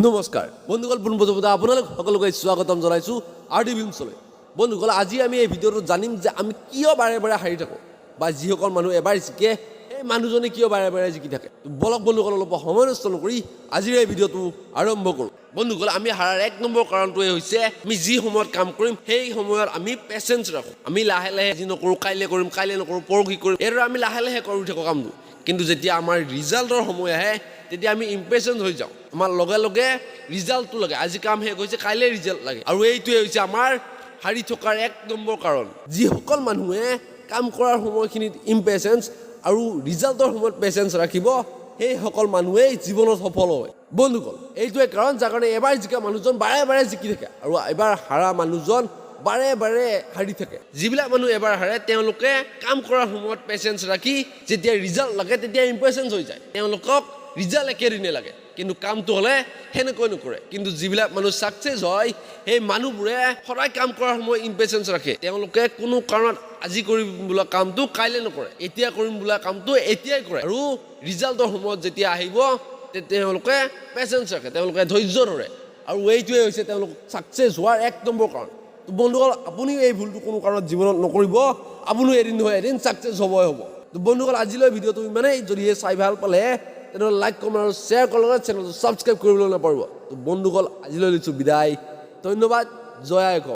নমস্কাৰ বন্ধুসকল, পোনপ্ৰথমতে আপোনালোক সকলোকে স্বাগতম জনাইছোঁ RD Filmsলৈ। বন্ধুসকল, আজি আমি এই ভিডিঅ'টোত জানিম যে আমি কিয় বাৰে বাৰে হাৰি থাকোঁ বা যিসকল মানুহ এবাৰ জিকে সেই মানুহজনে কিয় বাৰে বাৰে জিকি থাকে। বলক বন্ধুসকল, অলপ সময় নষ্ট নকৰি আজিৰ এই ভিডিঅ'টো আৰম্ভ কৰোঁ। বন্ধুসকল, আমি হাৰাৰ এক নম্বৰ কাৰণটোৱে হৈছে আমি যি সময়ত কাম কৰিম সেই সময়ত আমি পেচেঞ্চ ৰাখোঁ। আমি লাহে লাহে আজি নকৰোঁ, কাইলৈ কৰিম, কাইলৈ নকৰোঁ, পৰহি কৰিম, এইদৰে আমি লাহে লাহে কৰি থাকোঁ কামটো। কিন্তু যেতিয়া আমাৰ ৰিজাল্টৰ সময় আহে তেতিয়া আমি ইম্পেচেণ্ট হৈ যাওঁ। আমাৰ লগে লগে ৰিজাল্টটো লাগে, আজি কাম শেষ হৈছে কাইলৈ ৰিজাল্ট লাগে, আৰু এইটোৱে হৈছে আমাৰ হাৰি থকাৰ এক নম্বৰ কাৰণ। যিসকল মানুহে কাম কৰাৰ সময়খিনিত ইম্পেচেঞ্চ আৰু ৰিজাল্টৰ সময়ত পেচেঞ্চ ৰাখিব সেইসকল মানুহেই জীৱনত সফল হয়। বন্ধুসকল, এইটোৱে কাৰণ যাৰ কাৰণে এবাৰ জিকা মানুহজন বাৰে বাৰে জিকি থাকে আৰু এবাৰ হাৰা মানুহজন বাৰে বাৰে হাৰি থাকে। যিবিলাক মানুহ এবাৰ হাৰে তেওঁলোকে কাম কৰাৰ সময়ত পেচেঞ্চ ৰাখি যেতিয়া ৰিজাল্ট লাগে তেতিয়া ইম্পেচেঞ্চ হৈ যায়। তেওঁলোকক ৰিজাল্ট একেদিনে লাগে, কিন্তু কামটো হ'লে সেনেকৈ নকৰে। কিন্তু যিবিলাক মানুহ ছাকচেছ হয় সেই মানুহবোৰে সদায় কাম কৰাৰ সময়ত ইম্পেচেঞ্চ ৰাখে। তেওঁলোকে কোনো কাৰণত আজি কৰিম বোলা কামটো কাইলৈ নকৰে, এতিয়া কৰিম বোলা কামটো এতিয়াই কৰে, আৰু ৰিজাল্টৰ সময়ত যেতিয়া আহিব তেতিয়া তেওঁলোকে পেচেঞ্চ ৰাখে, তেওঁলোকে ধৈৰ্য ধৰে, আৰু এইটোৱে হৈছে তেওঁলোক ছাকচেছ হোৱাৰ এক নম্বৰ কাৰণ। তো বন্ধুসকল, আপুনিও এই ভুলটো কোনো কাৰণত জীৱনত নকৰিব, আপুনিও এদিন নহয় এদিন ছাকচেছ হ'বই হ'ব। তো বন্ধুসকল, আজিলৈ ভিডিঅ'টো ইমানেই। যদিহে চাই ভাল পালে তেনেহ'লে লাইক, কমেণ্ট আৰু শ্বেয়াৰ কৰাৰ লগত চেনেলটো ছাবস্ক্ৰাইব কৰিবলৈ নাপাহৰিব। তো বন্ধুসকল, আজিলৈ লৈছোঁ বিদায়। ধন্যবাদ। জয় আই অসম।